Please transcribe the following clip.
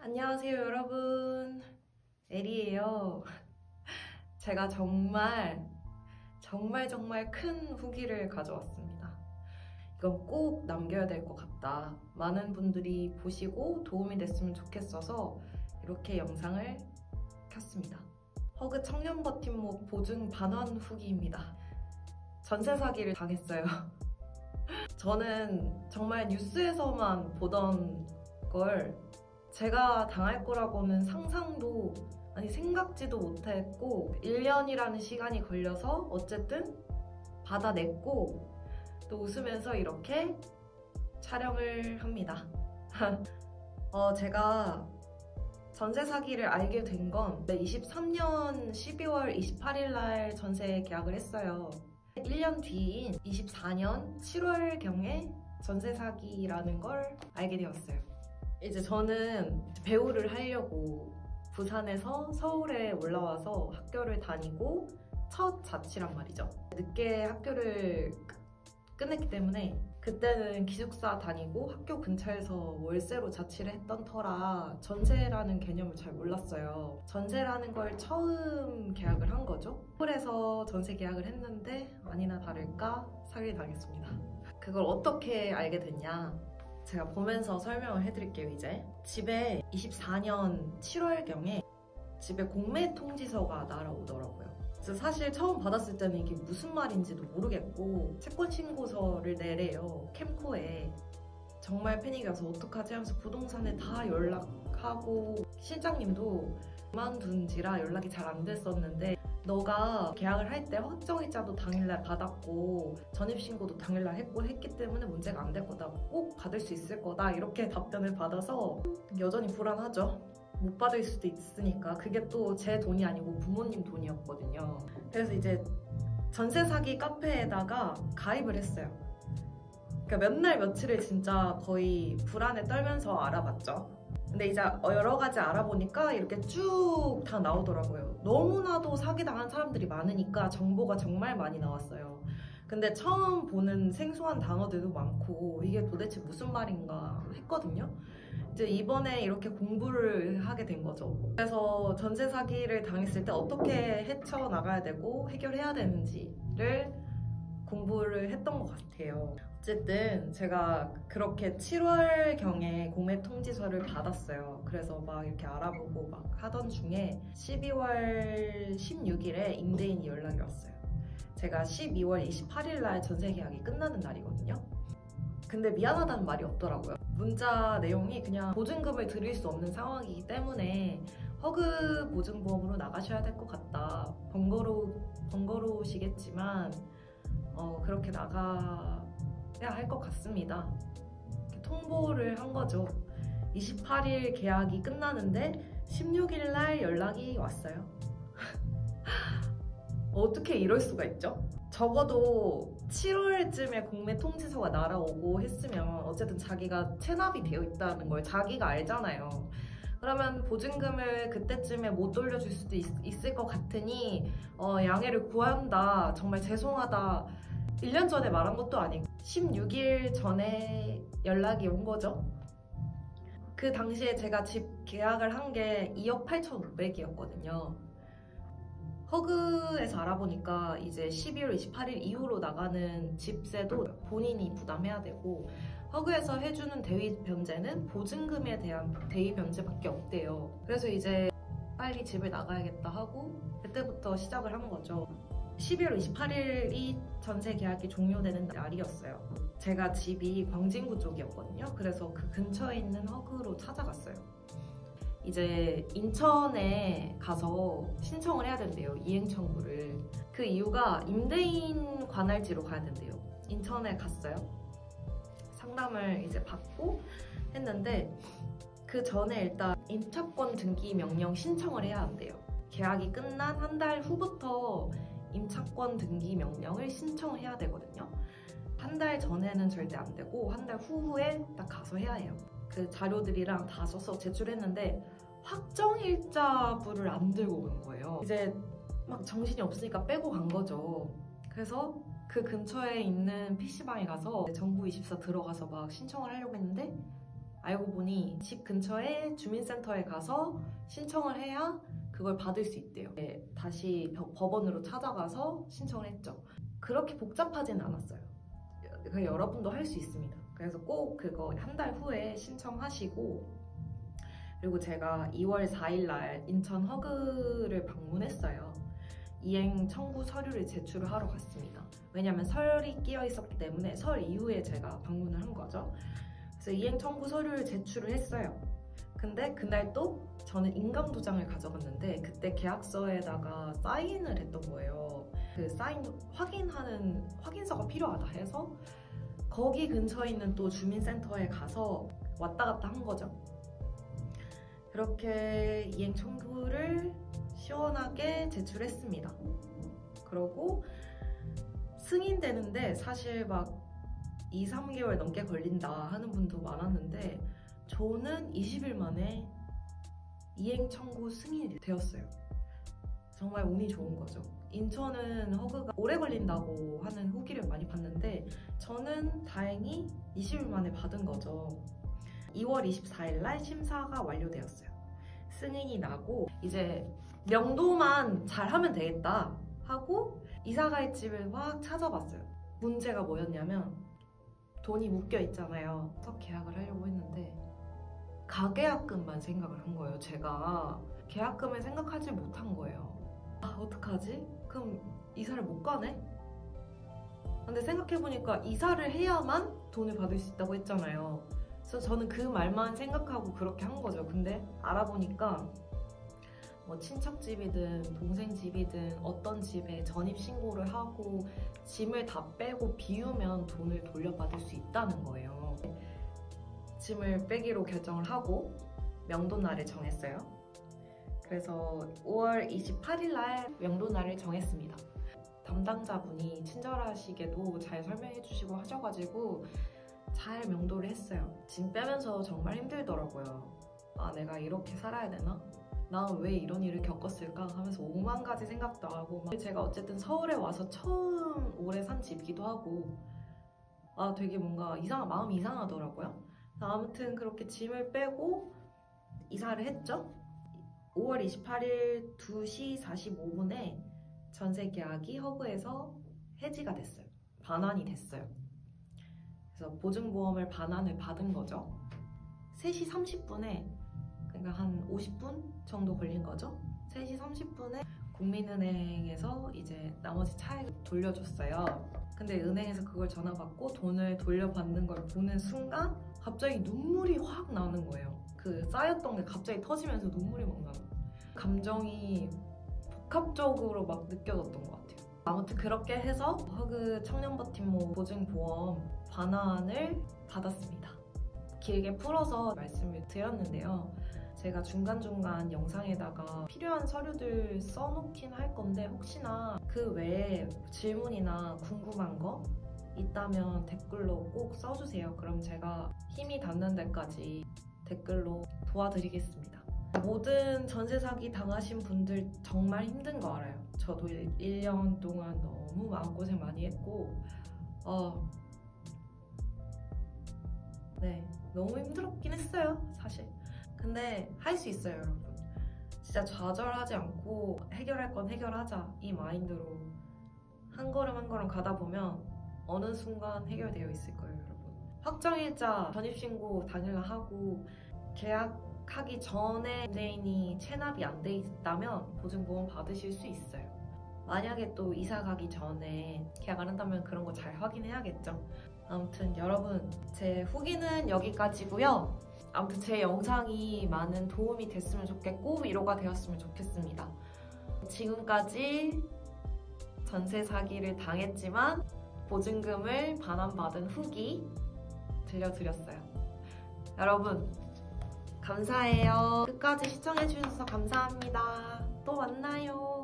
안녕하세요, 여러분. 에리예요. 제가 정말 큰 후기를 가져왔습니다. 이건 꼭 남겨야 될 것 같다. 많은 분들이 보시고 도움이 됐으면 좋겠어서 이렇게 영상을 켰습니다. 허그 청년 버팀목 보증 반환 후기입니다. 전세 사기를 당했어요. 저는 정말 뉴스에서만 보던 걸 제가 당할 거라고는 상상도 생각지도 못했고 1년이라는 시간이 걸려서 어쨌든 받아냈고 또 웃으면서 이렇게 촬영을 합니다. 제가 전세 사기를 알게 된 건 23년 12월 28일 날 전세 계약을 했어요. 1년 뒤인 24년 7월경에 전세 사기라는 걸 알게 되었어요. 이제 저는 배우를 하려고 부산에서 서울에 올라와서 학교를 다니고 첫 자취란 말이죠. 늦게 학교를 끝냈기 때문에 그때는 기숙사 다니고 학교 근처에서 월세로 자취를 했던 터라 전세라는 개념을 잘 몰랐어요. 전세라는 걸 처음 계약을 한 거죠. 서울에서 전세 계약을 했는데 아니나 다를까 사기를 당했습니다. 그걸 어떻게 알게 됐냐? 제가 보면서 설명을 해드릴게요. 이제 집에 24년 7월경에 집에 공매 통지서가 날아오더라고요. 그래서 사실 처음 받았을 때는 이게 무슨 말인지도 모르겠고 채권 신고서를 내래요. 캠코에. 정말 패닉이어서 어떡하지 하면서 부동산에 다 연락하고 실장님도 그만둔지라 연락이 잘 안 됐었는데 너가 계약을 할 때 확정일자도 당일날 받았고 전입신고도 당일날 했기 때문에 문제가 안 될 거다. 꼭 받을 수 있을 거다. 이렇게 답변을 받아서 여전히 불안하죠. 못 받을 수도 있으니까. 그게 또 제 돈이 아니고 부모님 돈이었거든요. 그래서 이제 전세 사기 카페에다가 가입을 했어요. 그러니까 몇 날 며칠을 진짜 거의 불안에 떨면서 알아봤죠. 근데 이제 여러 가지 알아보니까 이렇게 쭉 다 나오더라고요. 너무나도 사기당한 사람들이 많으니까 정보가 정말 많이 나왔어요. 근데 처음 보는 생소한 단어들도 많고 이게 도대체 무슨 말인가 했거든요. 이제 이번에 이렇게 공부를 하게 된 거죠. 그래서 전세 사기를 당했을 때 어떻게 헤쳐나가야 되고 해결해야 되는지를 공부를 했던 것 같아요. 어쨌든 제가 그렇게 7월경에 공매 통지서를 받았어요. 그래서 막 이렇게 알아보고 막 하던 중에 12월 16일에 임대인이 연락이 왔어요. 제가 12월 28일 날 전세 계약이 끝나는 날이거든요. 근데 미안하다는 말이 없더라고요. 문자 내용이 그냥 보증금을 드릴 수 없는 상황이기 때문에 허그 보증보험으로 나가셔야 될 것 같다. 번거로우시겠지만 그렇게 나가야 할 것 같습니다. 통보를 한 거죠. 28일 계약이 끝나는데 16일 날 연락이 왔어요. 어떻게 이럴 수가 있죠? 적어도 7월쯤에 공매 통지서가 날아오고 했으면 어쨌든 자기가 체납이 되어 있다는 걸 자기가 알잖아요. 그러면 보증금을 그때쯤에 못 돌려줄 수도 있을 것 같으니 양해를 구한다. 정말 죄송하다. 1년 전에 말한 것도 아니고 16일 전에 연락이 온 거죠. 그 당시에 제가 집 계약을 한 게 2억 8,500이었거든요. 허그에서 알아보니까 이제 12월 28일 이후로 나가는 집세도 본인이 부담해야 되고 허그에서 해주는 대위 변제는 보증금에 대한 대위 변제밖에 없대요. 그래서 이제 빨리 집을 나가야겠다 하고 그때부터 시작을 한 거죠. 12월 28일이 전세 계약이 종료되는 날이었어요. 제가 집이 광진구 쪽이었거든요. 그래서 그 근처에 있는 허그로 찾아갔어요. 이제 인천에 가서 신청을 해야 된대요. 이행 청구를. 그 이유가 임대인 관할지로 가야 된대요. 인천에 갔어요. 상담을 이제 받고 했는데 그 전에 일단 임차권 등기 명령 신청을 해야 한대요. 계약이 끝난 한 달 후부터 임차권 등기 명령을 신청해야 되거든요. 한 달 전에는 절대 안 되고 한 달 후에 딱 가서 해야 해요. 그 자료들이랑 다 써서 제출했는데 확정일자부를 안 들고 간 거예요. 이제 막 정신이 없으니까 빼고 간 거죠. 그래서 그 근처에 있는 PC방에 가서 정부24 들어가서 막 신청을 하려고 했는데 알고 보니 집 근처에 주민센터에 가서 신청을 해야 그걸 받을 수 있대요. 네, 다시 법원으로 찾아가서 신청을 했죠. 그렇게 복잡하진 않았어요. 여러분도 할 수 있습니다. 그래서 꼭 그거 한 달 후에 신청하시고, 그리고 제가 2월 4일 날 인천 허그를 방문했어요. 이행 청구 서류를 제출을 하러 갔습니다. 왜냐면 설이 끼어 있었기 때문에 설 이후에 제가 방문을 한 거죠. 그래서 이행 청구 서류를 제출을 했어요. 근데 그날 또 저는 인감도장을 가져갔는데 그때 계약서에다가 사인을 했던 거예요. 그 사인 확인하는 확인서가 필요하다 해서 거기 근처에 있는 또 주민센터에 가서 왔다 갔다 한 거죠. 그렇게 이행 청구를 시원하게 제출했습니다. 그러고 승인되는데 사실 막 2, 3개월 넘게 걸린다 하는 분도 많았는데 저는 20일 만에 이행 청구 승인이 되었어요. 정말 운이 좋은 거죠. 인천은 허그가 오래 걸린다고 하는 후기를 많이 봤는데 저는 다행히 20일 만에 받은 거죠. 2월 24일 날 심사가 완료되었어요. 승인이 나고 이제 명도만 잘하면 되겠다 하고 이사갈 집을 막 찾아봤어요. 문제가 뭐였냐면 돈이 묶여 있잖아요. 첫 계약을 하려고 했는데 가계약금만 생각을 한 거예요. 제가 계약금을 생각하지 못한 거예요. 아, 어떡하지? 그럼 이사를 못 가네? 근데 생각해보니까 이사를 해야만 돈을 받을 수 있다고 했잖아요. 그래서 저는 그 말만 생각하고 그렇게 한 거죠. 근데 알아보니까 뭐 친척 집이든 동생 집이든 어떤 집에 전입신고를 하고 짐을 다 빼고 비우면 돈을 돌려받을 수 있다는 거예요. 짐을 빼기로 결정을 하고 명도날을 정했어요. 그래서 5월 28일 날 명도날을 정했습니다. 담당자분이 친절하시게도 잘 설명해 주시고 하셔가지고 잘 명도를 했어요. 짐 빼면서 정말 힘들더라고요. 아, 내가 이렇게 살아야 되나? 난 왜 이런 일을 겪었을까? 하면서 5만 가지 생각도 하고 제가 어쨌든 서울에 와서 처음 오래 산 집이기도 하고 아, 되게 뭔가 마음이 이상하더라고요. 아무튼 그렇게 짐을 빼고 이사를 했죠. 5월 28일 2시 45분에 전세 계약이 허그에서 해지가 됐어요. 반환이 됐어요. 그래서 보증보험을 반환을 받은 거죠. 3시 30분에 그러니까 한 50분 정도 걸린 거죠. 3시 30분에 국민은행에서 이제 나머지 차액을 돌려줬어요. 근데 은행에서 그걸 전화받고 돈을 돌려받는 걸 보는 순간 갑자기 눈물이 확 나는 거예요. 그 쌓였던 게 갑자기 터지면서 눈물이 막 나는 거예요. 감정이 복합적으로 막 느껴졌던 것 같아요. 아무튼 그렇게 해서 허그 청년버팀목 보증보험 반환을 받았습니다. 길게 풀어서 말씀을 드렸는데요. 제가 중간중간 영상에다가 필요한 서류들 써놓긴 할 건데 혹시나 그 외에 질문이나 궁금한 거 있다면 댓글로 꼭 써주세요. 그럼 제가 힘이 닿는 데까지 댓글로 도와드리겠습니다. 모든 전세 사기 당하신 분들 정말 힘든 거 알아요. 저도 1년 동안 너무 마음고생 많이 했고 네, 너무 힘들었긴 했어요, 사실. 근데 할 수 있어요, 여러분. 진짜 좌절하지 않고 해결할 건 해결하자 이 마인드로 한 걸음 한 걸음 가다 보면 어느 순간 해결되어 있을 거예요, 여러분. 확정일자 전입신고 당일날 하고 계약하기 전에 임대인이 체납이 안 돼 있다면 보증보험 받으실 수 있어요. 만약에 또 이사 가기 전에 계약을 한다면 그런 거 잘 확인해야겠죠. 아무튼 여러분, 제 후기는 여기까지고요. 아무튼 제 영상이 많은 도움이 됐으면 좋겠고 위로가 되었으면 좋겠습니다. 지금까지 전세 사기를 당했지만 보증금을 반환받은 후기 들려드렸어요. 여러분 감사해요. 끝까지 시청해주셔서 감사합니다. 또 만나요.